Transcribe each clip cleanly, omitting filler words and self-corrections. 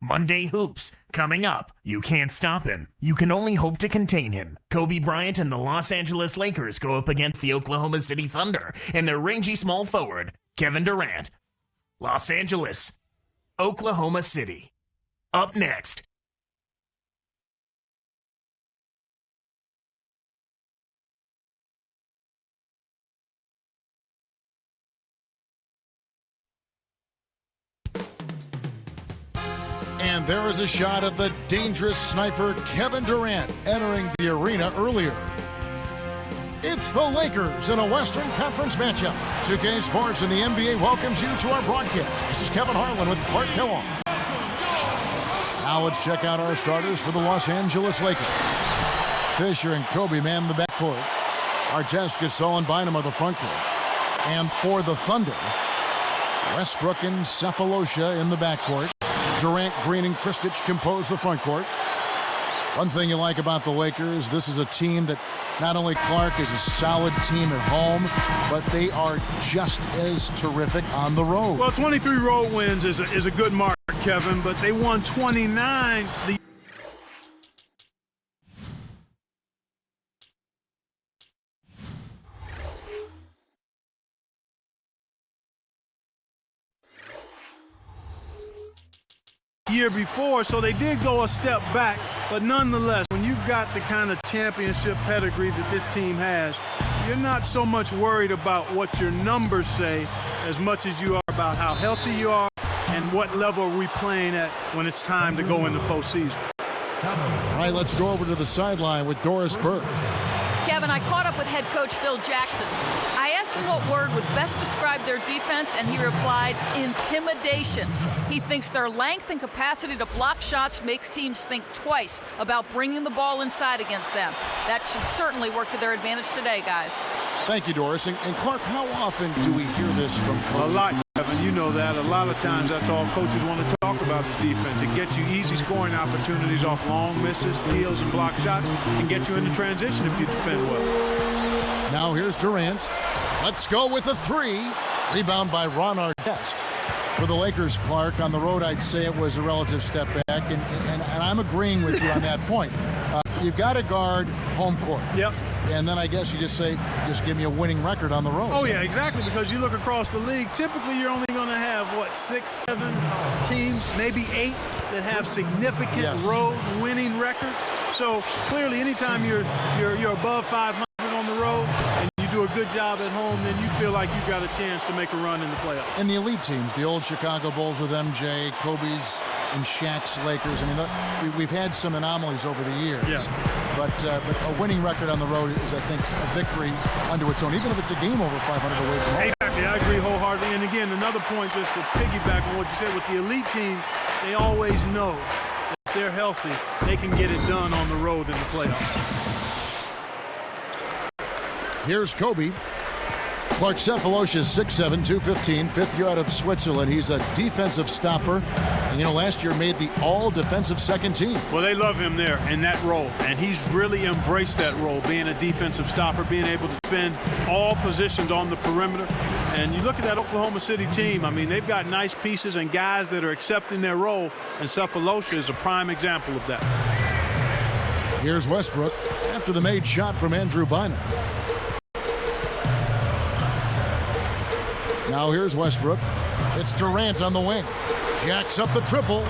Monday Hoops. Coming up, you can't stop him. You can only hope to contain him. Kobe Bryant and the Los Angeles Lakers go up against the Oklahoma City Thunder and their rangy small forward, Kevin Durant. Los Angeles, Oklahoma City. Up next. And there is a shot of the dangerous sniper Kevin Durant entering the arena earlier. It's the Lakers in a Western Conference matchup. 2K Sports and the NBA welcomes you to our broadcast. This is Kevin Harlan with Clark Kellogg. Now let's check out our starters for the Los Angeles Lakers. Fisher and Kobe man the backcourt. Artest, Gasol, and Bynum are the front court. And for the Thunder, Westbrook and Cephalosha in the backcourt. Durant, Green, and Kristich compose the front court. One thing you like about the Lakers, this is a team that not only Clark is a solid team at home, but they are just as terrific on the road. Well, 23 road wins is a good mark, Kevin, but they won 29 the year before, so they did go a step back, but nonetheless, when you've got the kind of championship pedigree that this team has, you're not so much worried about what your numbers say as much as you are about how healthy you are and what level are we playing at when it's time to go into postseason. All right, let's go over to the sideline with Doris Burke. Kevin, I caught up with head coach Phil Jackson. I asked him what word would best describe their defense, and he replied, intimidation. He thinks their length and capacity to block shots makes teams think twice about bringing the ball inside against them. That should certainly work to their advantage today, guys. Thank you, Doris. And Clark, how often do we hear this from coaches? A lot, Kevin. You know that. A lot of times that's all coaches want to talk about is defense. It gets you easy scoring opportunities off long misses, steals, and block shots, and get you into transition if you defend well. Now here's Durant. Let's go with a three. Rebound by Ron Artest. For the Lakers, Clark, on the road, I'd say it was a relative step back, and I'm agreeing with you on that point. You've got to guard home court. Yep. And then I guess you just say, just give me a winning record on the road. Oh, yeah, exactly, because you look across the league, typically you're only going to have, 6, 7 teams, maybe 8 that have significant road winning records. So clearly anytime you're above 500 on the road and you do a good job at home, then you feel like you've got a chance to make a run in the playoffs. And the elite teams, the old Chicago Bulls with MJ, Kobe's and Shaq's Lakers. I mean, we've had some anomalies over the years. Yeah. But a winning record on the road is, I think, a victory unto its own, even if it's a game over 500 away from home. Exactly, I agree wholeheartedly. And again, another point just to piggyback on what you said with the elite team, they always know that if they're healthy, they can get it done on the road in the playoffs. Here's Kobe. Clark Cephalosha is 6'7", 215, fifth year out of Switzerland. He's a defensive stopper. And, last year made the all-defensive second team. Well, they love him there in that role, and he's really embraced that role, being a defensive stopper, being able to defend all positions on the perimeter. And you look at that Oklahoma City team, I mean, they've got nice pieces and guys that are accepting their role, and Cephalosha is a prime example of that. Here's Westbrook after the made shot from Andrew Bynum. Now here's Westbrook. It's Durant on the wing. Jacks up the triple.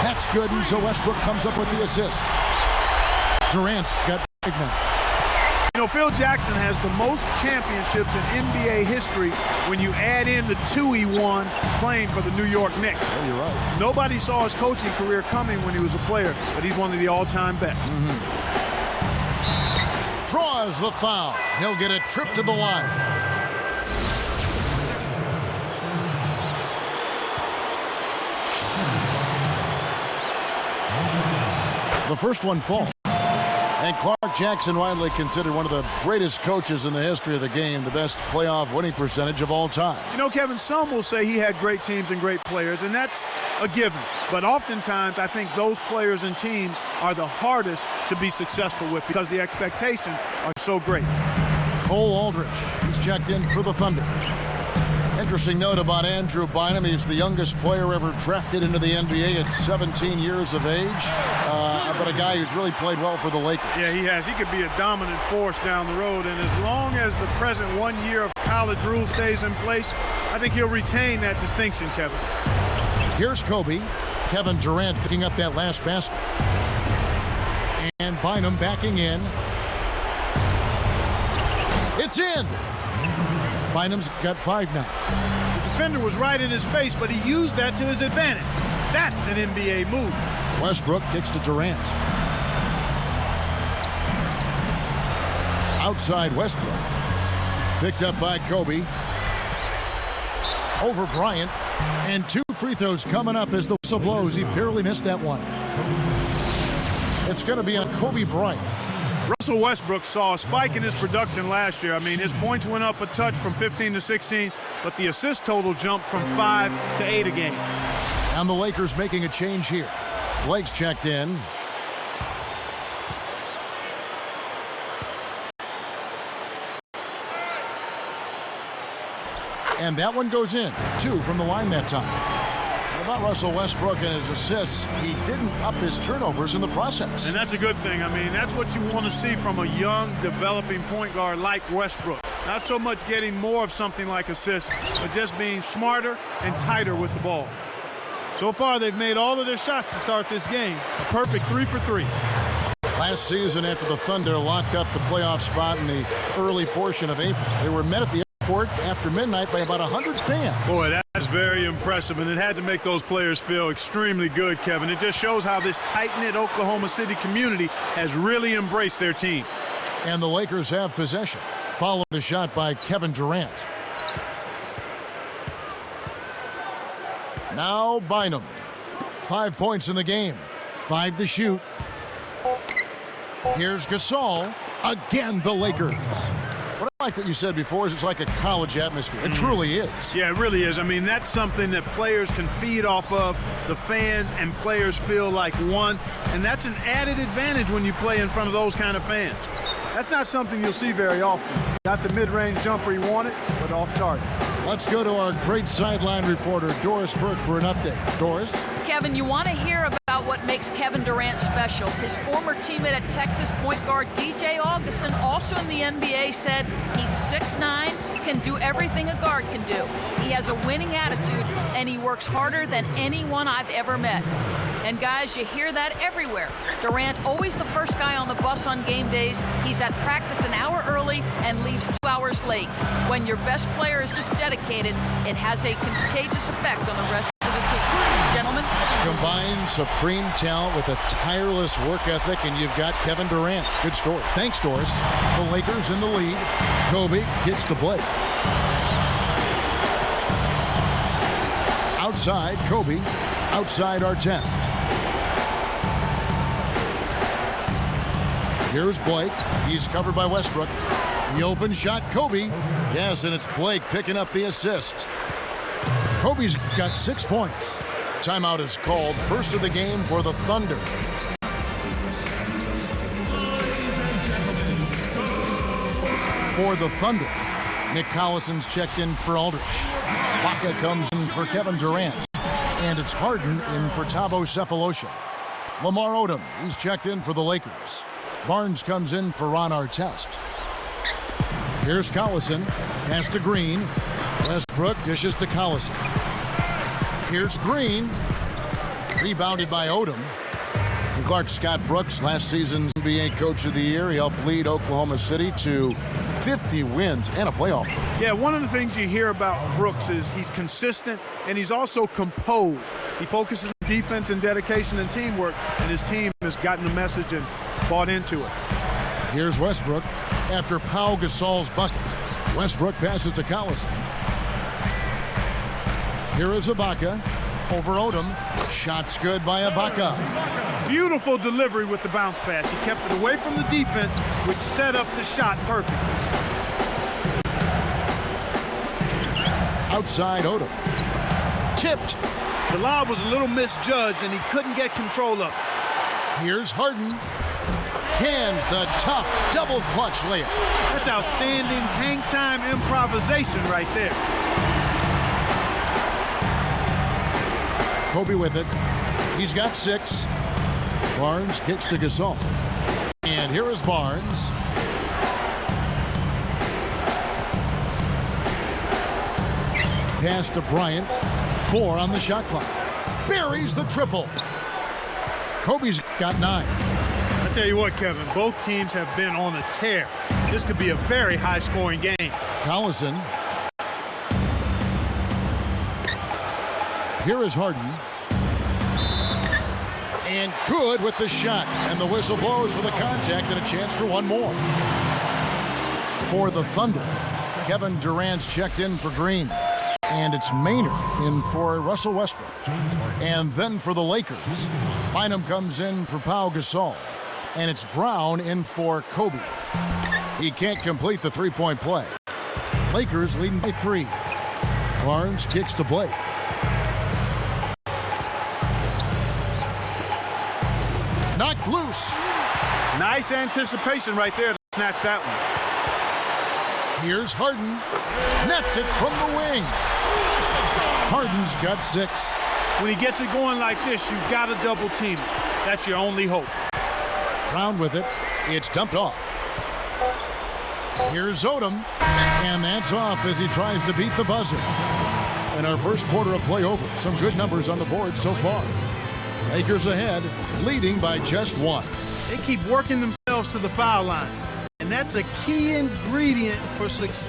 That's good, and so Westbrook comes up with the assist. Durant's got 5 now. Phil Jackson has the most championships in NBA history when you add in the 2 he won playing for the New York Knicks. Oh, you're right. Nobody saw his coaching career coming when he was a player, but he's one of the all-time best. Draws the foul. He'll get a trip to the line. The first one falls. And Clark Jackson, widely considered one of the greatest coaches in the history of the game, the best playoff winning percentage of all time. Kevin, some will say he had great teams and great players, and that's a given. But oftentimes, I think those players and teams are the hardest to be successful with because the expectations are so great. Cole Aldrich is checked in for the Thunder. Interesting note about Andrew Bynum. He's the youngest player ever drafted into the NBA at 17 years of age, but a guy who's really played well for the Lakers. Yeah, he has. He could be a dominant force down the road, and as long as the present 1 year of college rule stays in place, I think he'll retain that distinction, Kevin. Here's Kobe. Kevin Durant picking up that last basket. And Bynum backing in. It's in! Bynum's got 5 now. The defender was right in his face, but he used that to his advantage. That's an NBA move. Westbrook kicks to Durant. Outside Westbrook. Picked up by Kobe. Over Bryant. And 2 free throws coming up as the whistle blows. He barely missed that one. It's going to be on Kobe Bryant. Russell Westbrook saw a spike in his production last year. I mean, his points went up a touch from 15 to 16, but the assist total jumped from 5 to 8 a game. And the Lakers making a change here. Blake's checked in. And that one goes in. 2 from the line that time. About Russell Westbrook and his assists, he didn't up his turnovers in the process. And that's a good thing. I mean, that's what you want to see from a young, developing point guard like Westbrook. Not so much getting more of something like assists, but just being smarter and tighter with the ball. So far, they've made all of their shots to start this game. A perfect 3 for 3. Last season, after the Thunder locked up the playoff spot in the early portion of April, they were met at the airport after midnight by about 100 fans. Boy, that's very impressive, and it had to make those players feel extremely good, Kevin. It just shows how this tight-knit Oklahoma City community has really embraced their team. And the Lakers have possession. Follow the shot by Kevin Durant. Now Bynum. 5 points in the game. 5 to shoot. Here's Gasol. Again, the Lakers. What I like what you said before is it's like a college atmosphere. It truly is. Yeah, it really is. I mean, that's something that players can feed off of. The fans and players feel like one, and that's an added advantage when you play in front of those kind of fans. That's not something you'll see very often. Got the mid-range jumper he wanted, but off target. Let's go to our great sideline reporter, Doris Burke, for an update. Doris? Kevin, you want to hear about what makes Kevin Durant special. His former teammate at Texas point guard DJ Augustin, also in the NBA, said he's 6'9", can do everything a guard can do. He has a winning attitude, and he works harder than anyone I've ever met. And guys, you hear that everywhere. Durant, always the first guy on the bus on game days. He's at practice an hour early and leaves 2 hours late. When your best player is this dedicated, it has a contagious effect on the rest of the team. Gentlemen. Combine supreme talent with a tireless work ethic, and you've got Kevin Durant. Good story. Thanks, Doris. The Lakers in the lead. Kobe gets to Blake. Outside, Kobe. Outside Artest. Here's Blake. He's covered by Westbrook. The open shot, Kobe. Yes, and it's Blake picking up the assist. Kobe's got 6 points. Timeout is called. First of the game for the Thunder. For the Thunder, Nick Collison's checked in for Aldridge. Baca comes in for Kevin Durant. And it's Harden in for Thabo Sefolosha. Lamar Odom, he's checked in for the Lakers. Barnes comes in for Ron Artest. Here's Collison. Pass to Green. Westbrook dishes to Collison. Here's Green. Rebounded by Odom. And Clark Scott Brooks, last season's NBA Coach of the Year. He helped lead Oklahoma City to 50 wins and a playoff. Yeah, one of the things you hear about Brooks is he's consistent and he's also composed. He focuses on defense and dedication and teamwork, and his team has gotten the message and bought into it. Here's Westbrook after Pau Gasol's bucket. Westbrook passes to Collison. Here is Ibaka over Odom. Shots good by Ibaka. Beautiful delivery with the bounce pass. He kept it away from the defense, which set up the shot perfectly. Outside Odom. Tipped. The lob was a little misjudged, and he couldn't get control of it. Here's Harden. Hands the tough double clutch layup. That's outstanding hang time improvisation right there. Kobe with it. He's got 6. Barnes kicks to Gasol. And here is Barnes. Pass to Bryant. 4 on the shot clock. Buries the triple. Kobe's got 9. I tell you what, Kevin, both teams have been on a tear. This could be a very high-scoring game. Collison. Here is Harden. And good with the shot. And the whistle blows for the contact and a chance for one more. For the Thunder, Kevin Durant's checked in for Green. And it's Maynard in for Russell Westbrook. And then for the Lakers, Bynum comes in for Pau Gasol. And it's Brown in for Kobe. He can't complete the three-point play. Lakers leading by 3. Barnes kicks to Blake. Knocked loose. Nice anticipation right there to snatch that one. Here's Harden. Nets it from the wing. Harden's got 6. When he gets it going like this, you've got to double team it. That's your only hope. Brown with it. It's dumped off. Here's Odom. And that's off as he tries to beat the buzzer. And our first quarter of play over. Some good numbers on the board so far. Lakers ahead, leading by just 1. They keep working themselves to the foul line. And that's a key ingredient for success.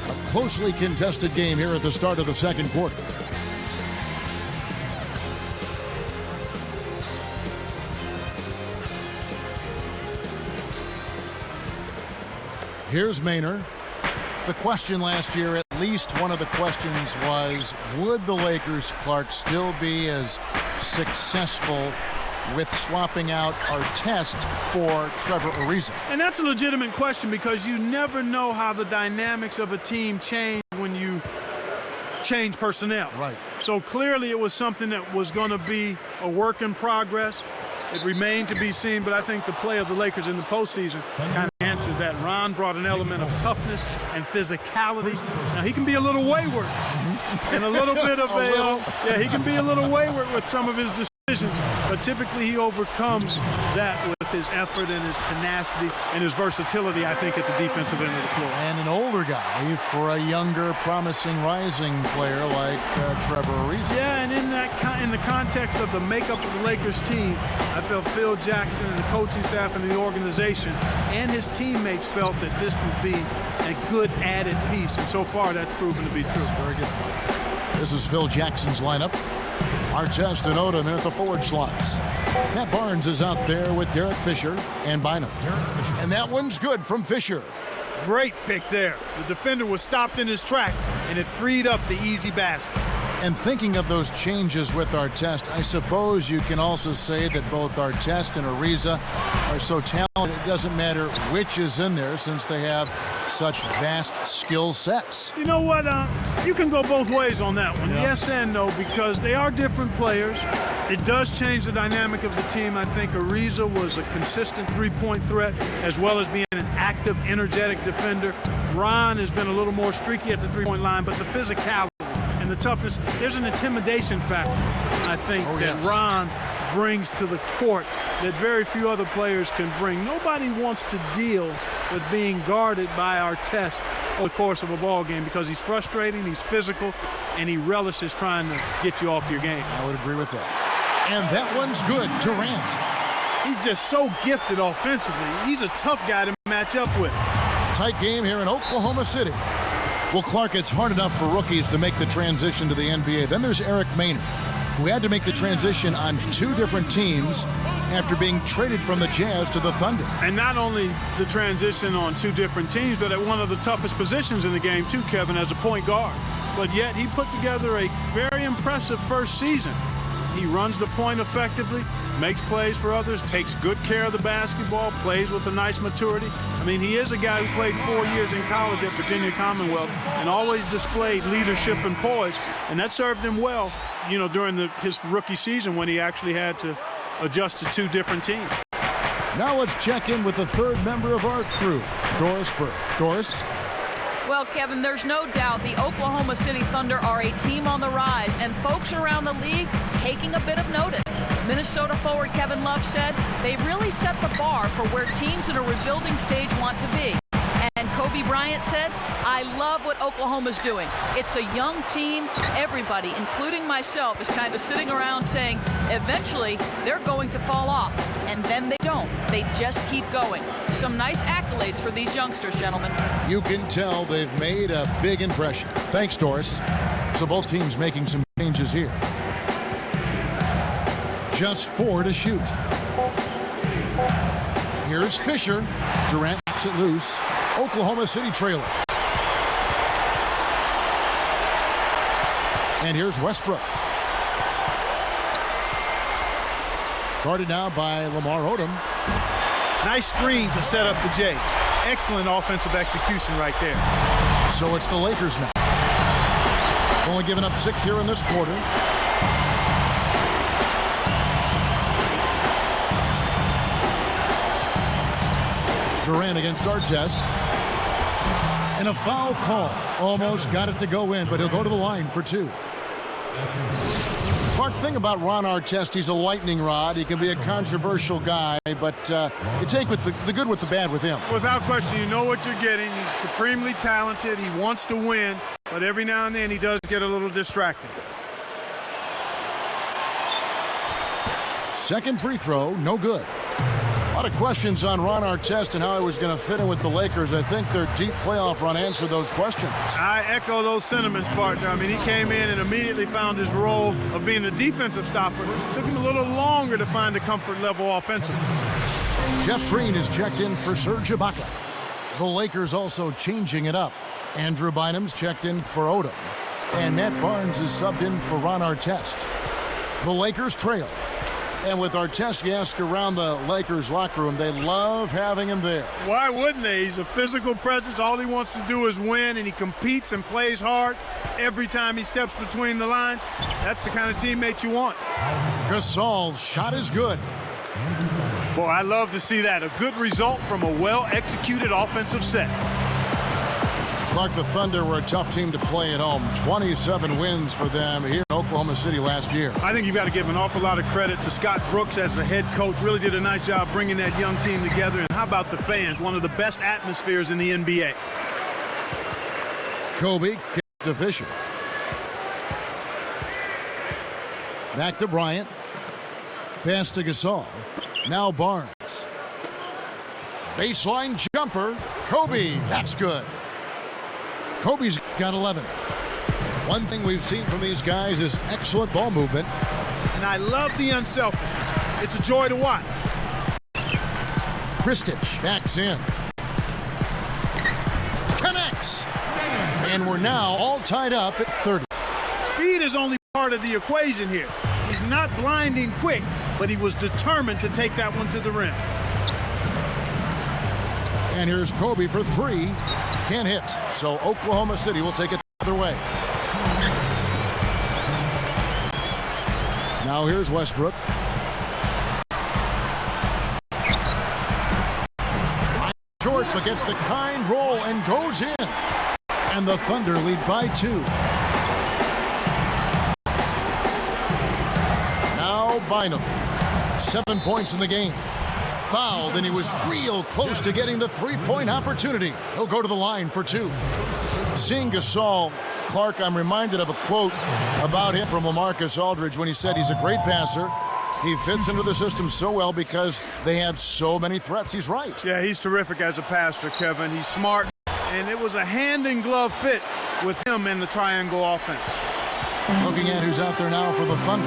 A closely contested game here at the start of the second quarter. Here's Maynard. The question last year, at least one of the questions was, would the Lakers, Clark, still be as successful with swapping out Artest for Trevor Ariza? And that's a legitimate question because you never know how the dynamics of a team change when you change personnel. Right. So clearly it was something that was going to be a work in progress. It remained to be seen, but I think the play of the Lakers in the postseason kind of answered that. Ron brought an element of toughness and physicality. Now, he can be a little wayward and a little bit of he can be a little wayward with some of his decisions, but typically he overcomes that with his effort and his tenacity and his versatility, I think, at the defensive end of the floor. And an older guy for a younger, promising, rising player like Trevor Ariza. Yeah, and in the context of the makeup of the Lakers team, I felt Phil Jackson and the coaching staff and the organization and his teammates felt that this would be a good added piece, and so far that's proven to be true. Very good. This is Phil Jackson's lineup. Artest and Odom in at the forward slots. Matt Barnes is out there with Derek Fisher and Bynum. And that one's good from Fisher. Great pick there. The defender was stopped in his track, and it freed up the easy basket. And thinking of those changes with Artest, I suppose you can also say that both Artest and Ariza are so talented, it doesn't matter which is in there since they have such vast skill sets. You know what? You can go both ways on that one. Yeah. Yes and no, because they are different players. It does change the dynamic of the team. I think Ariza was a consistent three-point threat as well as being an active, energetic defender. Ron has been a little more streaky at the three-point line, but the physicality and the toughness, there's an intimidation factor, I think, that Ron brings to the court that very few other players can bring. Nobody wants to deal with being guarded by Artest over the course of a ball game because he's frustrating, he's physical, and he relishes trying to get you off your game. I would agree with that. And that one's good. Durant. He's just so gifted offensively. He's a tough guy to match up with. Tight game here in Oklahoma City. Well, Clark, it's hard enough for rookies to make the transition to the NBA. Then there's Eric Maynard, who had to make the transition on 2 different teams after being traded from the Jazz to the Thunder. And not only the transition on 2 different teams, but at one of the toughest positions in the game, too, Kevin, as a point guard. But yet he put together a very impressive first season. He runs the point effectively, makes plays for others, takes good care of the basketball, plays with a nice maturity. I mean, he is a guy who played 4 years in college at Virginia Commonwealth and always displayed leadership and poise, and that served him well, you know, during his rookie season when he actually had to adjust to 2 different teams. Now let's check in with the third member of our crew, Doris Burke. Doris? Well, Kevin, there's no doubt the Oklahoma City Thunder are a team on the rise, and folks around the league taking a bit of notice. Minnesota forward Kevin Love said they really set the bar for where teams in a rebuilding stage want to be. And Kobe Bryant said, I love what Oklahoma's doing. It's a young team. Everybody, including myself, is kind of sitting around saying, eventually, they're going to fall off. And then they don't. They just keep going. Some nice accolades for these youngsters, gentlemen. You can tell they've made a big impression. Thanks, Doris. So both teams making some changes here. Just 4 to shoot. Here's Fisher. Durant knocks it loose. Oklahoma City trailer. And here's Westbrook. Guarded now by Lamar Odom. Nice screen to set up the J. Excellent offensive execution right there. So it's the Lakers now. Only giving up 6 here in this quarter. Durant against Artest. And a foul call. Almost got it to go in, but he'll go to the line for 2. Part thing about Ron Artest, he's a lightning rod. He can be a controversial guy, but you take with the good with the bad with him. Without question, you know what you're getting. He's supremely talented. He wants to win, but every now and then he does get a little distracted. Second free throw, no good. A lot of questions on Ron Artest and how he was going to fit in with the Lakers. I think their deep playoff run answered those questions. I echo those sentiments, partner. I mean, he came in and immediately found his role of being a defensive stopper. It took him a little longer to find a comfort level offensively. Jeff Green is checked in for Serge Ibaka. The Lakers also changing it up. Andrew Bynum's checked in for Odom. And Matt Barnes is subbed in for Ron Artest. The Lakers trail. And with Artest, you ask around the Lakers locker room, they love having him there. Why wouldn't they? He's a physical presence. All he wants to do is win, and he competes and plays hard every time he steps between the lines. That's the kind of teammate you want. Gasol's shot is good. Boy, I love to see that. A good result from a well-executed offensive set. Clark, the Thunder were a tough team to play at home. 27 wins for them here in Oklahoma City last year. I think you've got to give an awful lot of credit to Scott Brooks as the head coach. Really did a nice job bringing that young team together. And how about the fans? One of the best atmospheres in the NBA. Kobe kicks to Fisher. Back to Bryant. Pass to Gasol. Now Barnes. Baseline jumper. Kobe. That's good. Kobe's got 11. One thing we've seen from these guys is excellent ball movement. And I love the unselfishness. It's a joy to watch. Kristich backs in. Connects. And we're now all tied up at 30. Speed is only part of the equation here. He's not blinding quick, but he was determined to take that one to the rim. And here's Kobe for 3. Can't hit. So Oklahoma City will take it the other way. Now here's Westbrook. Short, but gets the kind roll and goes in. And the Thunder lead by 2. Now Bynum. 7 points in the game. Fouled, and he was real close to getting the three-point opportunity. He'll go to the line for 2. Seeing Gasol, Clark, I'm reminded of a quote about him from LaMarcus Aldridge when he said he's a great passer. He fits into the system so well because they have so many threats. He's right. Yeah, he's terrific as a passer, Kevin. He's smart, and it was a hand-in-glove fit with him in the triangle offense. Looking at who's out there now for the Thunder.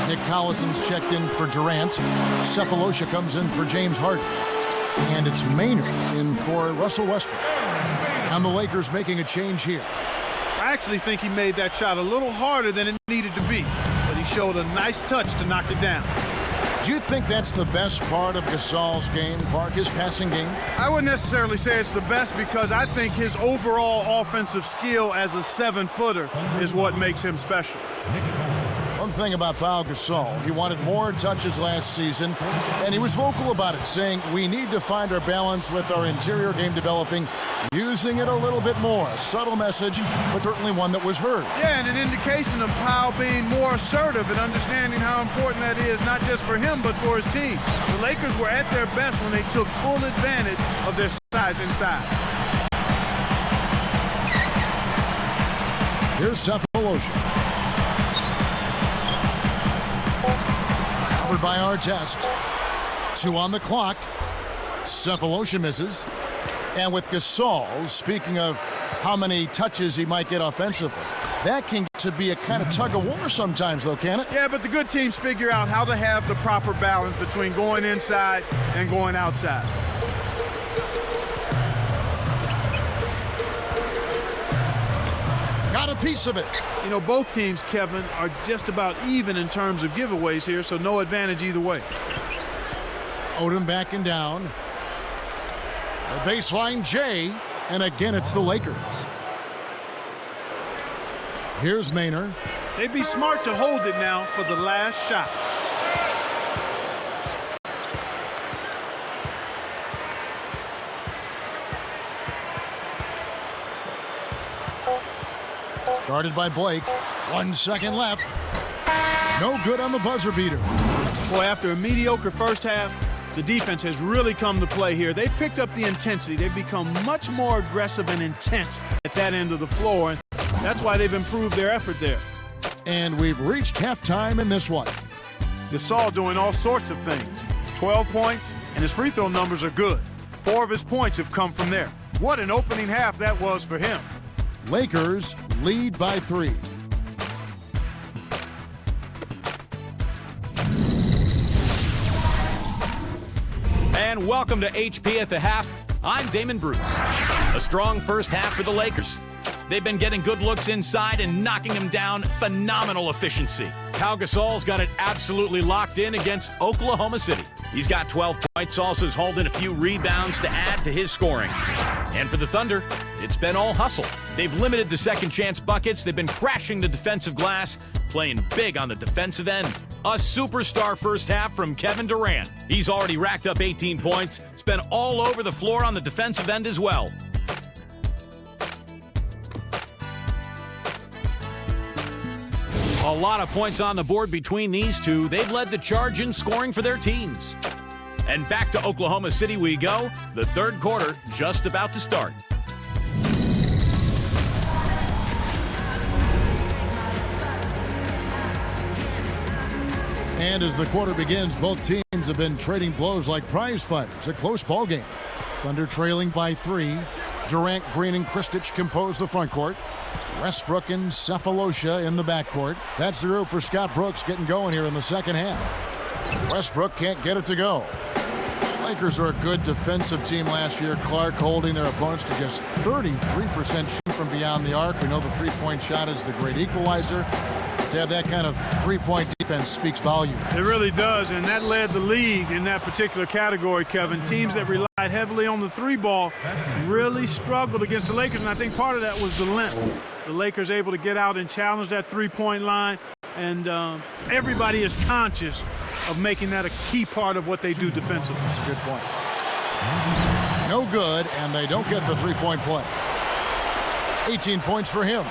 Nick Collison's checked in for Durant. Cephalosha comes in for James Harden. And it's Maynard in for Russell Westbrook. And the Lakers making a change here. I actually think he made that shot a little harder than it needed to be, but he showed a nice touch to knock it down. Do you think that's the best part of Gasol's game, Clark, his passing game? I wouldn't necessarily say it's the best because I think his overall offensive skill as a 7-footer is what makes him special. Well, One thing about Pau Gasol, he wanted more touches last season, and he was vocal about it, saying we need to find our balance with our interior game developing, using it a little bit more. A subtle message, but certainly one that was heard. Yeah, and an indication of Pau being more assertive and understanding how important that is, not just for him, but for his team. The Lakers were at their best when they took full advantage of their size inside. Here's Cephalosha. Covered by Artest. 2 on the clock. Cephalosha misses. And with Gasol, speaking of how many touches he might get offensively, that can get to be a kind of tug-of-war sometimes, though, can it? Yeah, but the good teams figure out how to have the proper balance between going inside and going outside. Got a piece of it. You know, both teams, Kevin, are just about even in terms of giveaways here, so no advantage either way. Odom backing down. The baseline J, and again it's the Lakers. Here's Maynard. They'd be smart to hold it now for the last shot. Guarded by Blake. 1 second left. No good on the buzzer beater. Boy, after a mediocre first half, the defense has really come to play here. They've picked up the intensity. They've become much more aggressive and intense at that end of the floor, and that's why they've improved their effort there. And we've reached halftime in this one. Gasol doing all sorts of things. 12 points, and his free throw numbers are good. 4 of his points have come from there. What an opening half that was for him. Lakers lead by 3. And welcome to HP at the half. I'm Damon Bruce. A strong first half for the Lakers. They've been getting good looks inside and knocking them down. Phenomenal efficiency. Pau Gasol's got it absolutely locked in against Oklahoma City. He's got 12 points, also is holding a few rebounds to add to his scoring. And for the Thunder, it's been all hustle. They've limited the second chance buckets. They've been crashing the defensive glass, playing big on the defensive end. A superstar first half from Kevin Durant. He's already racked up 18 points. It's been all over the floor on the defensive end as well. A lot of points on the board between these two. They've led the charge in scoring for their teams. And back to Oklahoma City we go. The third quarter just about to start. And as the quarter begins, both teams have been trading blows like prize fighters. A close ball game. Thunder trailing by 3. Durant, Green, and Kristich compose the front court. Westbrook and Cephalosha in the backcourt. That's the group for Scott Brooks getting going here in the second half. Westbrook can't get it to go. Lakers are a good defensive team last year. Clark holding their opponents to just 33% shoot from beyond the arc. We know the three-point shot is the great equalizer. To have that kind of three-point defense speaks volumes. It really does, and that led the league in that particular category, Kevin. Teams that relied heavily on the three ball really struggled against the Lakers, and I think part of that was the length. The Lakers able to get out and challenge that three-point line, and everybody is conscious of making that a key part of what they do defensively. That's a good point. No good, and they don't get the three-point play. 18 points for him.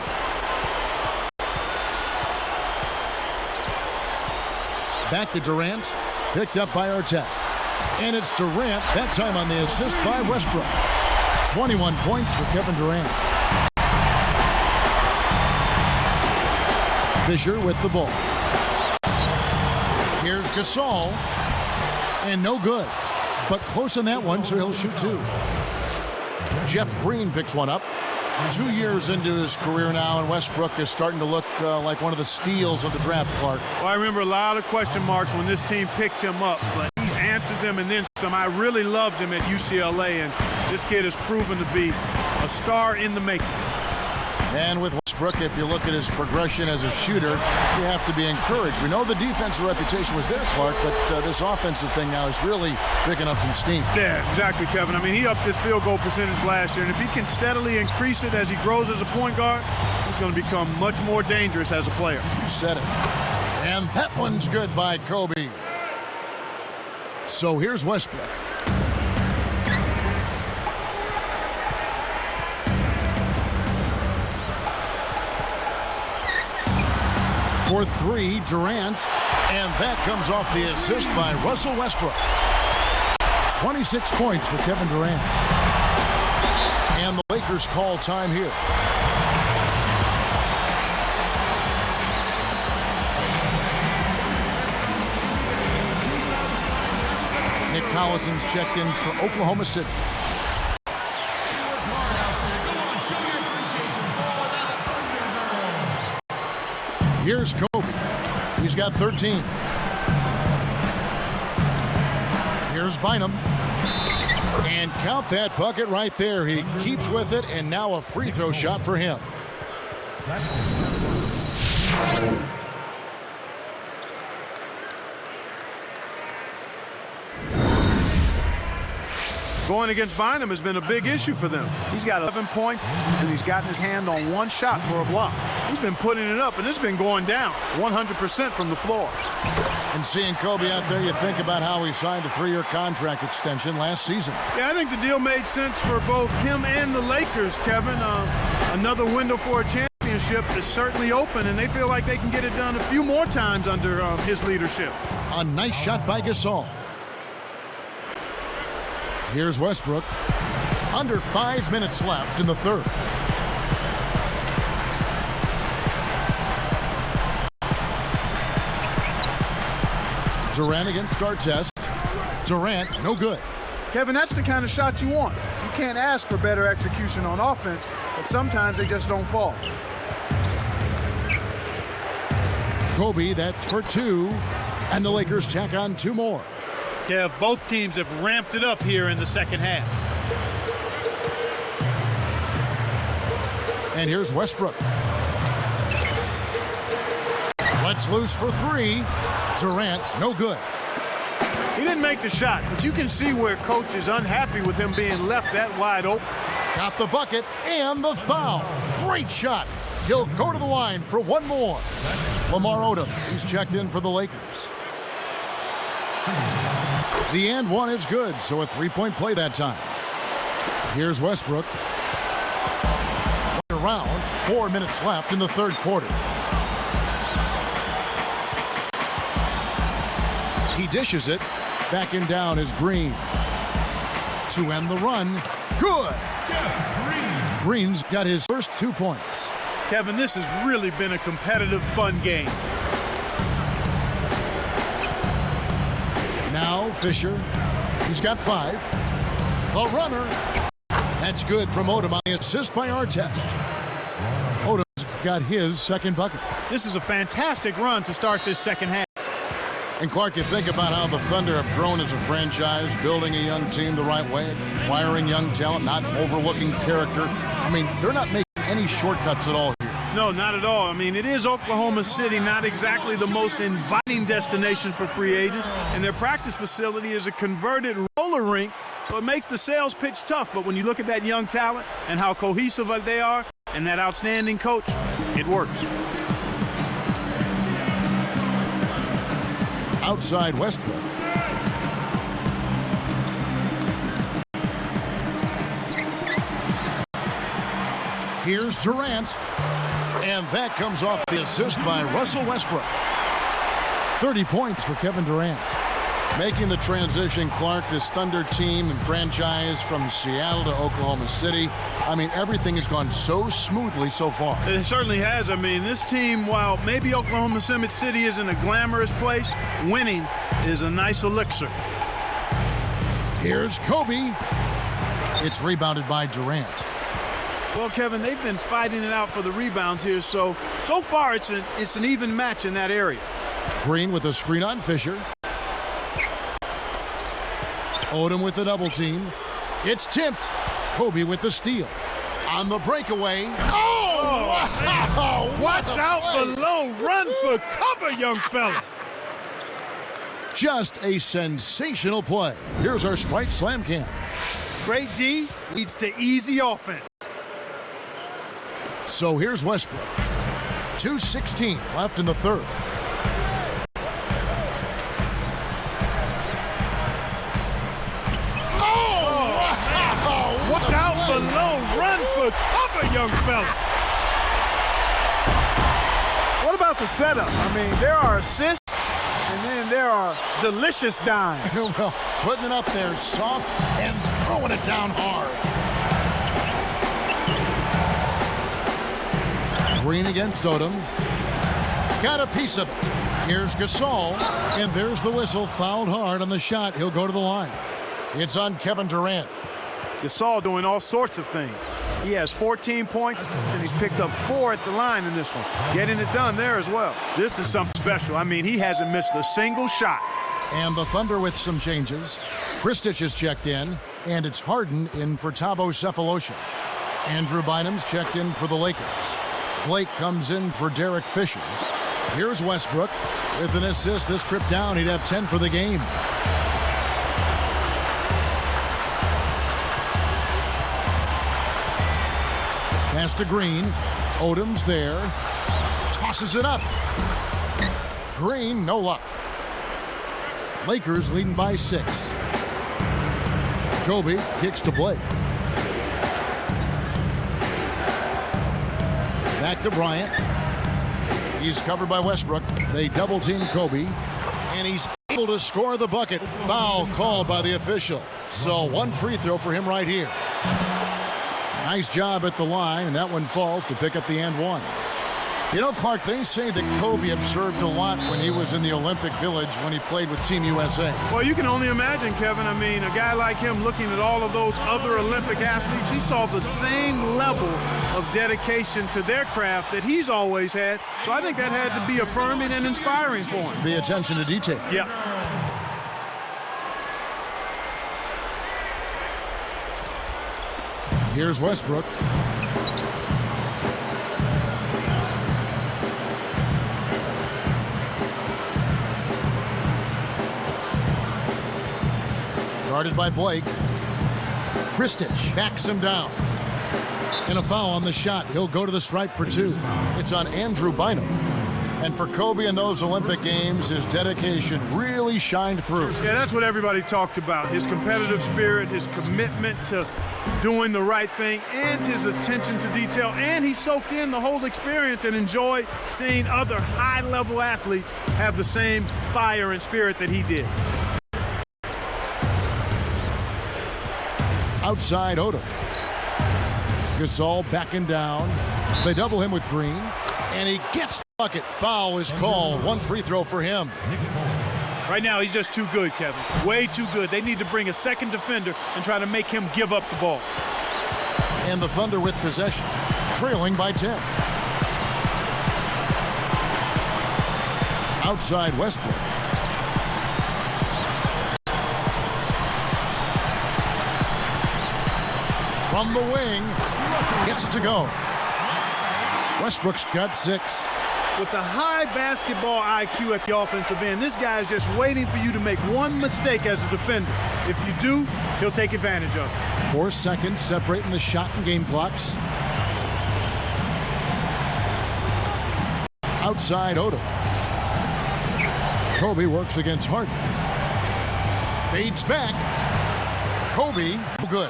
Back to Durant, picked up by Artest. And it's Durant, that time on the assist by Westbrook. 21 points for Kevin Durant. Fisher with the ball. Here's Gasol. And no good. But close on that one, so he'll shoot 2. Jeff Green picks one up. 2 years into his career now, and Westbrook is starting to look like one of the steals of the draft, Clark. Well, I remember a lot of question marks when this team picked him up, but he's answered them and then some. I really loved him at UCLA, and this kid has proven to be a star in the making. And with Westbrook, if you look at his progression as a shooter, you have to be encouraged. We know the defensive reputation was there, Clark, but this offensive thing now is really picking up some steam. Yeah, exactly, Kevin. I mean, he upped his field goal percentage last year, and if he can steadily increase it as he grows as a point guard, he's going to become much more dangerous as a player. You said it. And that one's good by Kobe. So here's Westbrook. For three, Durant. And that comes off the assist by Russell Westbrook. 26 points for Kevin Durant. And the Lakers call time here. Nick Collison's checked in for Oklahoma City. Here's Kobe. He's got 13. Here's Bynum. And count that bucket right there. He keeps with it, and now a free throw shot for him. Going against Bynum has been a big issue for them. He's got 11 points, and he's gotten his hand on one shot for a block. He's been putting it up, and it's been going down 100% from the floor. And seeing Kobe out there, you think about how he signed a 3-year contract extension last season. Yeah, I think the deal made sense for both him and the Lakers, Kevin. Another window for a championship is certainly open, and they feel like they can get it done a few more times under his leadership. A nice shot by Gasol. Here's Westbrook. Under 5 minutes left in the third. Durant against Artest. Durant, no good. Kevin, that's the kind of shot you want. You can't ask for better execution on offense, but sometimes they just don't fall. Kobe, that's for two. And the Lakers tack on two more. Kev, both teams have ramped it up here in the second half. And here's Westbrook. Let's loose for three. Durant, no good. He didn't make the shot, but you can see where coach is unhappy with him being left that wide open. Got the bucket and the foul. Great shot. He'll go to the line for one more. Lamar Odom, he's checked in for the Lakers. The and one is good, so a three-point play that time. Here's Westbrook. Around 4 minutes left in the third quarter. He dishes it. Backing down is Green. To end the run. Good. Green's got his first 2 points. Kevin, this has really been a competitive, fun game. Now Fisher. He's got 5. The runner. That's good from Odom on the assist by Artest. Odom's got his second bucket. This is a fantastic run to start this second half. And Clark, you think about how the Thunder have grown as a franchise, building a young team the right way, acquiring young talent, not overlooking character. I mean, they're not making any shortcuts at all here. No, not at all. I mean, it is Oklahoma City, not exactly the most inviting destination for free agents. And their practice facility is a converted roller rink, so it makes the sales pitch tough. But when you look at that young talent and how cohesive they are and that outstanding coach, it works. Outside Westbrook. Here's Durant. And that comes off the assist by Russell Westbrook. 30 points for Kevin Durant. Making the transition, Clark, this Thunder team and franchise from Seattle to Oklahoma City. I mean, everything has gone so smoothly so far. It certainly has. I mean, this team, while maybe Oklahoma City isn't a glamorous place, winning is a nice elixir. Here's Kobe. It's rebounded by Durant. Well, Kevin, they've been fighting it out for the rebounds here, so far it's an even match in that area. Green with a screen on Fisher. Odom with the double team. It's tipped. Kobe with the steal. On the breakaway. Oh! Wow! Watch out below. Run for cover, young fella. Just a sensational play. Here's our Sprite Slam Cam. Great D leads to easy offense. So here's Westbrook. 2:16 left in the third. Out below, run for cover, young fella. What about the setup? I mean, there are assists, and then there are delicious dimes. Well, putting it up there soft and throwing it down hard. Green against Odom. Got a piece of it. Here's Gasol, and there's the whistle. Fouled hard on the shot. He'll go to the line. It's on Kevin Durant. Gasol doing all sorts of things. He has 14 points, and he's picked up 4 at the line in this one. Getting it done there as well. This is something special. I mean, he hasn't missed a single shot. And the Thunder with some changes. Kristich is checked in, and it's Harden in for Thabo Sefolosha. Andrew Bynum's checked in for the Lakers. Blake comes in for Derek Fisher. Here's Westbrook with an assist. This trip down, he'd have 10 for the game. Pass to Green. Odom's there. Tosses it up. Green, no luck. Lakers leading by 6. Kobe kicks to Blake. Back to Bryant. He's covered by Westbrook. They double team Kobe, and he's able to score the bucket. Foul called by the official. So one free throw for him right here. Nice job at the line, and that one falls to pick up the and one. You know, Clark, they say that Kobe observed a lot when he was in the Olympic Village when he played with Team USA. Well, you can only imagine, Kevin. I mean, a guy like him looking at all of those other Olympic athletes, he saw the same level of dedication to their craft that he's always had. So I think that had to be affirming and inspiring for him. The attention to detail. Yeah. Here's Westbrook. Guarded by Blake. Kristich backs him down. And a foul on the shot. He'll go to the stripe for 2. It's on Andrew Bynum. And for Kobe in those Olympic Games, his dedication really shined through. Yeah, that's what everybody talked about. His competitive spirit, his commitment to doing the right thing, and his attention to detail. And he soaked in the whole experience and enjoyed seeing other high-level athletes have the same fire and spirit that he did. Outside Odom. Gasol backing down. They double him with Green, and he gets the bucket. Foul is called. One free throw for him. Right now, he's just too good, Kevin. Way too good. They need to bring a second defender and try to make him give up the ball. And the Thunder with possession, trailing by 10. Outside Westbrook. From the wing, gets it to go. Westbrook's got 6. With the high basketball IQ at the offensive end, this guy is just waiting for you to make one mistake as a defender. If you do, he'll take advantage of it. 4 seconds separating the shot and game clocks. Outside Odom. Kobe works against Harden. Fades back. Kobe, good.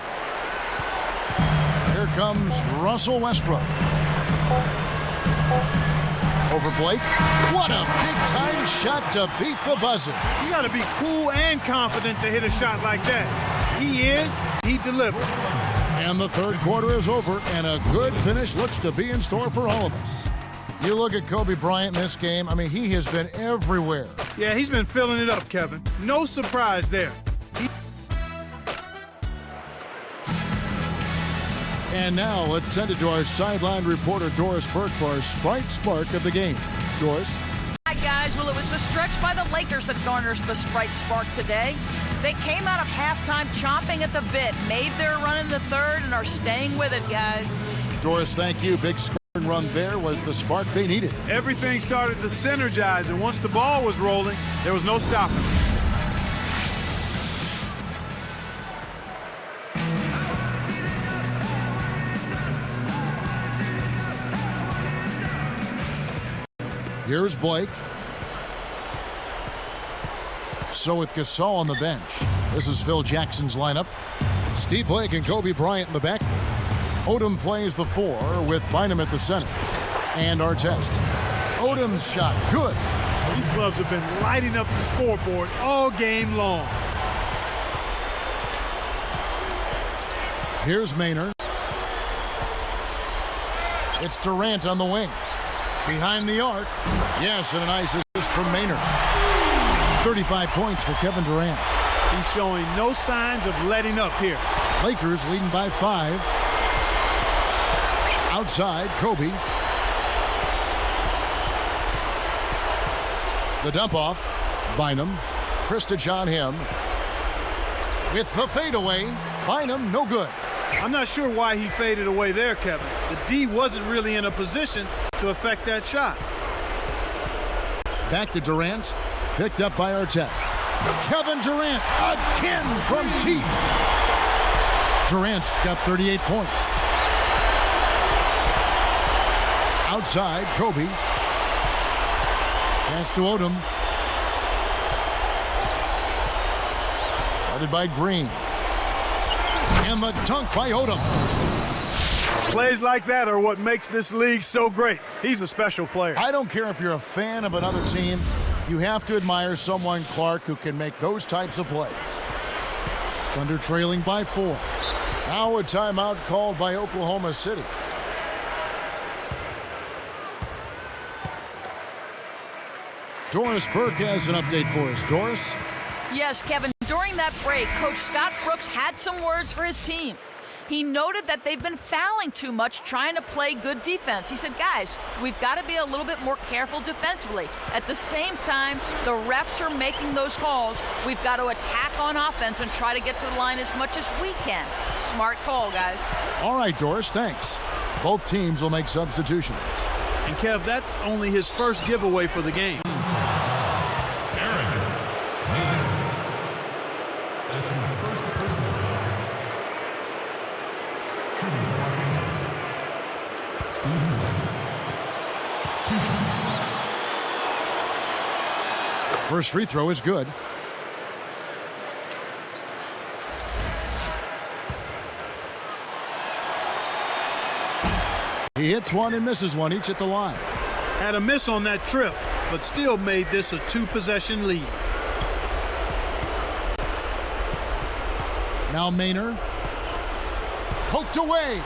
Here comes Russell Westbrook. Over Blake. What a big-time shot to beat the buzzer. You got to be cool and confident to hit a shot like that. He delivered. And the third quarter is over, and a good finish looks to be in store for all of us. You look at Kobe Bryant in this game, I mean, he has been everywhere. Yeah, he's been filling it up, Kevin. No surprise there. And now let's send it to our sideline reporter, Doris Burke, for our Sprite Spark of the game. Doris? Hi, guys. Well, it was the stretch by the Lakers that garners the Sprite Spark today. They came out of halftime chomping at the bit, made their run in the third, and are staying with it, guys. Doris, thank you. Big scoring run there was the spark they needed. Everything started to synergize, and once the ball was rolling, there was no stopping. Here's Blake. So with Gasol on the bench, This is Phil Jackson's lineup. Steve Blake and Kobe Bryant in the back. Odom plays the 4 with Bynum at the center. And Artest. Odom's shot, good. These clubs have been lighting up the scoreboard all game long. Here's Maynard. It's Durant on the wing. Behind the arc. Yes, and a nice assist from Maynard. 35 points for Kevin Durant. He's showing no signs of letting up here. Lakers leading by 5. Outside, Kobe. The dump off. Bynum. Kristich on him. With the fadeaway. Bynum, no good. I'm not sure why he faded away there, Kevin. The D wasn't really in a position to affect that shot. Back to Durant. Picked up by Artest. Kevin Durant again from deep. Durant's got 38 points. Outside, Kobe. Pass to Odom. Guarded by Green. And the dunk by Odom. Plays like that are what makes this league so great. He's a special player. I don't care if you're a fan of another team. You have to admire someone, Clark, who can make those types of plays. Thunder trailing by 4. Now a timeout called by Oklahoma City. Doris Burke has an update for us. Doris? Yes, Kevin, during that break, Coach Scott Brooks had some words for his team. He noted that they've been fouling too much, trying to play good defense. He said, guys, we've got to be a little bit more careful defensively. At the same time, the refs are making those calls. We've got to attack on offense and try to get to the line as much as we can. Smart call, guys. All right, Doris, thanks. Both teams will make substitutions. And Kev, that's only his first giveaway for the game. That's his first personal foul. Shooting for Los Angeles. Stephen White. 2 shots. First free throw is good. He hits one and misses one, each at the line. Had a miss on that trip, but still made this a 2-possession lead. Now Maynard. Poked away.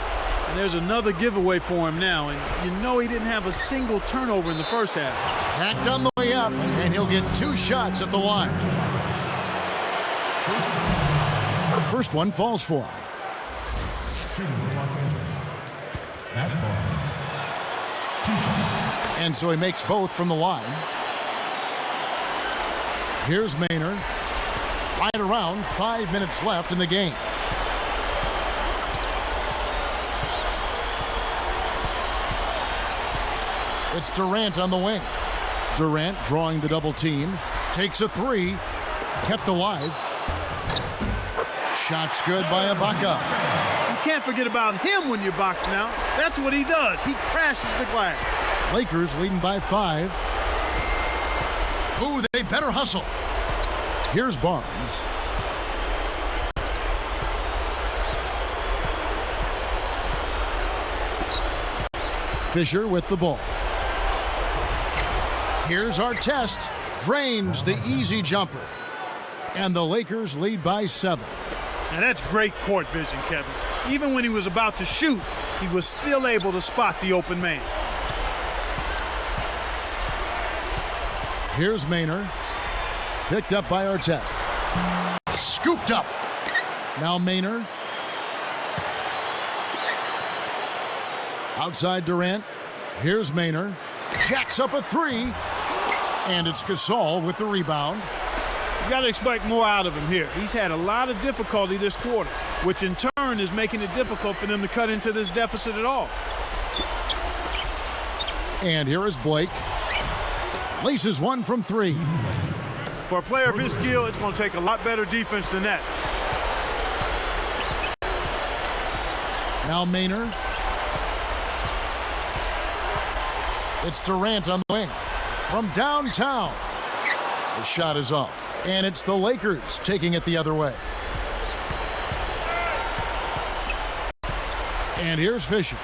And there's another giveaway for him now, and you know he didn't have a single turnover in the first half. Hacked on the way up, and he'll get 2 shots at the line. First one falls for him. Shooting for Los Angeles. Matt Barnes. 2 shots. And so he makes both from the line. Here's Maynard. Right around 5 minutes left in the game. It's Durant on the wing. Durant drawing the double team. Takes a 3. Kept alive. Shot's good by Ibaka. You can't forget about him when you're boxing out. That's what he does. He crashes the glass. Lakers leading by 5. Ooh, they better hustle. Here's Barnes. Fisher with the ball. Here's Artest. Drains the easy jumper. And the Lakers lead by 7. Now that's great court vision, Kevin. Even when he was about to shoot, he was still able to spot the open man. Here's Maynard. Picked up by Artest. Scooped up. Now Maynard. Outside Durant. Here's Maynard. Jacks up a 3. And it's Gasol with the rebound. You got to expect more out of him here. He's had a lot of difficulty this quarter, which in turn is making it difficult for them to cut into this deficit at all. And here is Blake. Laces one from 3. For a player of his skill, it's going to take a lot better defense than that. Now Maynard. It's Durant on the wing. From downtown. The shot is off, and it's the Lakers taking it the other way. And here's Fisher.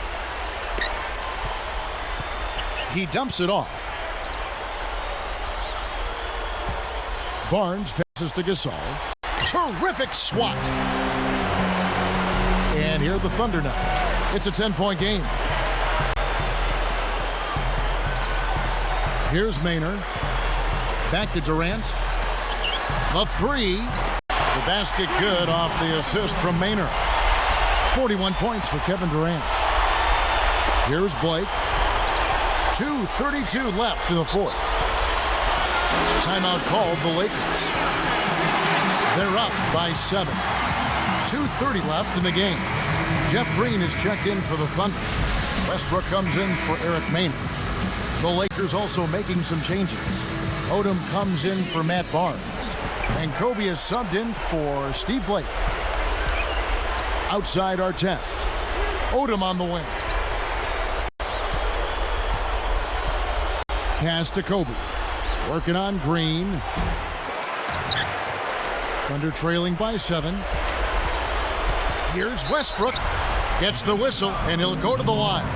He dumps it off. Barnes passes to Gasol. Terrific swat. And here the Thunder now. It's a 10-point game. Here's Maynard. Back to Durant. The three. The basket good off the assist from Maynard. 41 points for Kevin Durant. Here's Blake. 2:32 left in the fourth. Timeout called the Lakers. They're up by 7. 2:30 left in the game. Jeff Green is checked in for the Thunder. Westbrook comes in for Eric Maynard. The Lakers also making some changes. Odom comes in for Matt Barnes. And Kobe is subbed in for Steve Blake. Outside Artest. Odom on the wing. Pass to Kobe. Working on Green. Thunder trailing by 7. Here's Westbrook. Gets the whistle, and he'll go to the line.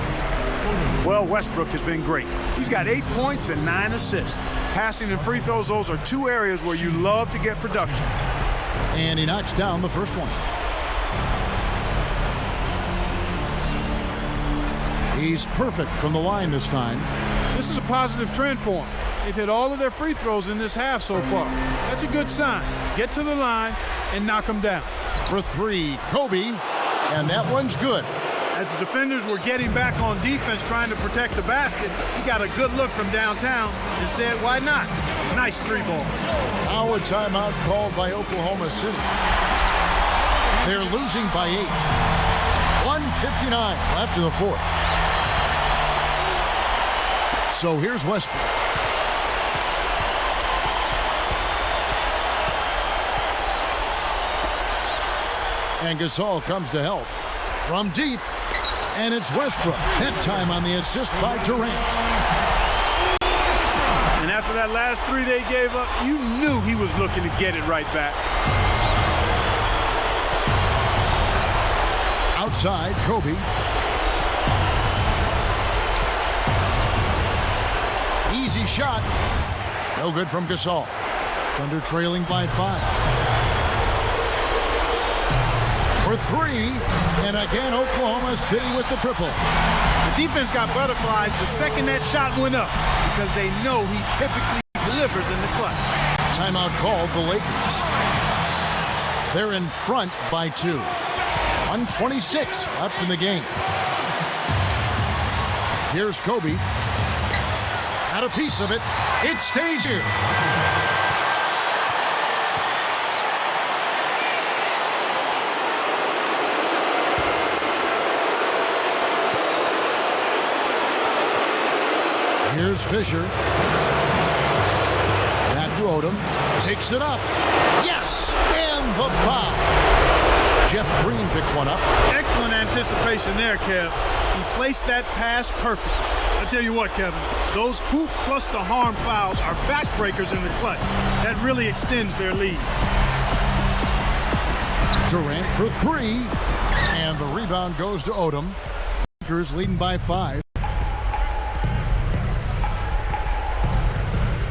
Well, Westbrook has been great. He's got 8 points and 9 assists. Passing and free throws, those are 2 areas where you love to get production. And he knocks down the first one. He's perfect from the line this time. This is a positive trend for him. They've hit all of their free throws in this half so far. That's a good sign. Get to the line and knock them down. For 3, Kobe, and that one's good. As the defenders were getting back on defense trying to protect the basket, he got a good look from downtown and said, why not? Nice 3-ball. Now a timeout called by Oklahoma City. They're losing by 8. 1:59 left in the fourth. So here's Westbrook. And Gasol comes to help from deep. And it's Westbrook. That time on the assist by Durant. And after that last 3 they gave up, you knew he was looking to get it right back. Outside, Kobe. Easy shot. No good from Gasol. Thunder trailing by 5. For 3, and again Oklahoma City with the triple. The defense got butterflies the second that shot went up because they know he typically delivers in the clutch. Timeout called the Lakers. They're in front by 2. 1:26 left in the game. Here's Kobe. Got a piece of it. It stays here. Here's Fisher. Back to Odom. Takes it up. Yes! And the foul. Jeff Green picks one up. Excellent anticipation there, Kev. He placed that pass perfectly. I tell you what, Kevin, those hoop plus the harm fouls are backbreakers in the clutch. That really extends their lead. Durant for 3. And the rebound goes to Odom. Lakers leading by 5.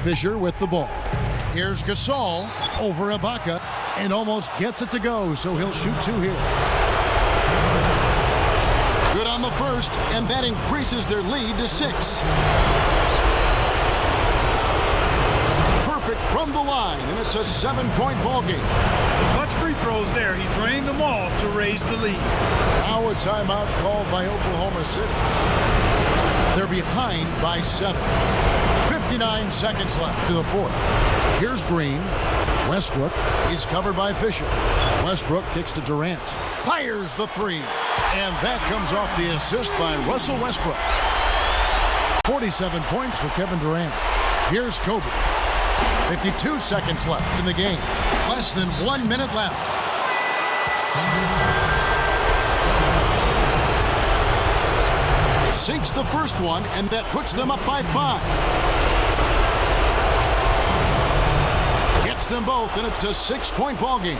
Fisher with the ball. Here's Gasol over Ibaka and almost gets it to go, so he'll shoot 2 here. Good on the first, and that increases their lead to 6. Perfect from the line, and it's a 7-point ball game. Clutch free throws there. He drained them all to raise the lead. Now a timeout called by Oklahoma City. They're behind by 7. 59 seconds left to the fourth. Here's Green. Westbrook. He's covered by Fisher. Westbrook kicks to Durant. Fires the 3. And that comes off the assist by Russell Westbrook. 47 points for Kevin Durant. Here's Kobe. 52 seconds left in the game. Less than 1 minute left. Sinks the first one, and that puts them up by 5. them both, and it's a 6-point ball game.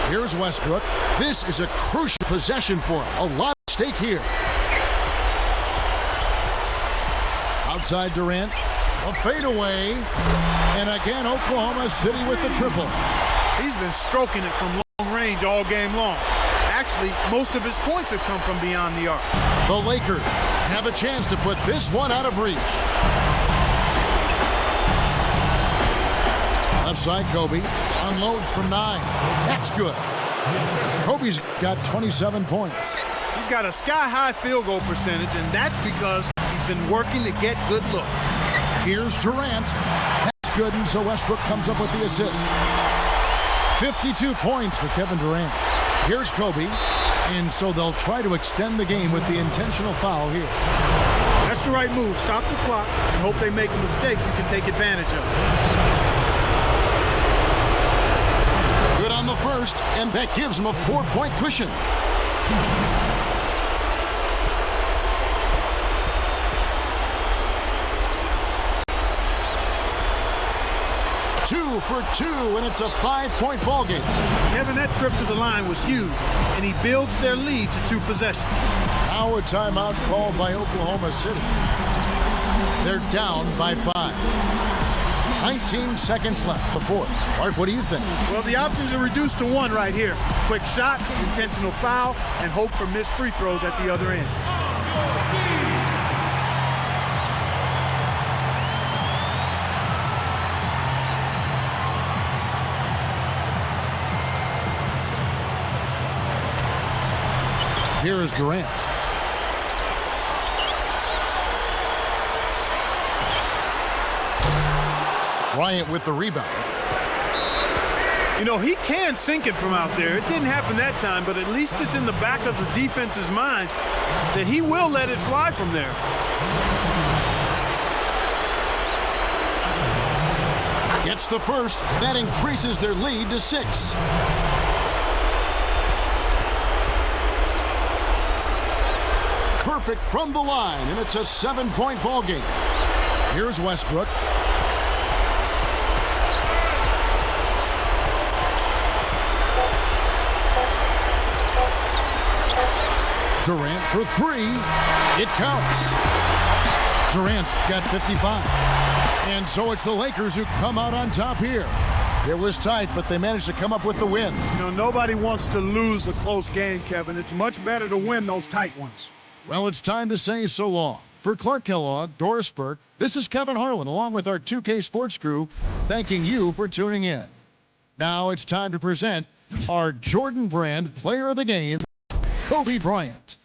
Here's Westbrook. This is a crucial possession for him. A lot at stake here. Outside Durant. A fadeaway. And again, Oklahoma City with the triple. He's been stroking it from long range all game long. Actually, most of his points have come from beyond the arc. The Lakers have a chance to put this one out of reach. Left side, Kobe unloads from 9. That's good. Kobe's got 27 points. He's got a sky-high field goal percentage, and that's because he's been working to get good look. Here's Durant. That's good, and so Westbrook comes up with the assist. 52 points for Kevin Durant. Here's Kobe, and so they'll try to extend the game with the intentional foul here. That's the right move. Stop the clock and hope they make a mistake you can take advantage of. Good on the first, and that gives them a 4-point cushion. 2 for 2, and it's a 5-point ball game. Kevin, that trip to the line was huge, and he builds their lead to 2 possessions. Now a timeout called by Oklahoma City. They're down by 5. 19 seconds left, the fourth. Mark, what do you think? Well, the options are reduced to 1 right here. Quick shot, intentional foul, and hope for missed free throws at the other end. Here is Durant. Bryant with the rebound. You know, he can sink it from out there. It didn't happen that time, but at least it's in the back of the defense's mind that he will let it fly from there. Gets the first. That increases their lead to 6. Perfect from the line, and it's a 7-point ball game. Here's Westbrook. Durant for 3. It counts. Durant's got 55. And so it's the Lakers who come out on top here. It was tight, but they managed to come up with the win. You know, nobody wants to lose a close game, Kevin. It's much better to win those tight ones. Well, it's time to say so long. For Clark Kellogg, Doris Burke, this is Kevin Harlan, along with our 2K Sports crew, thanking you for tuning in. Now it's time to present our Jordan Brand Player of the Game, Kobe Bryant.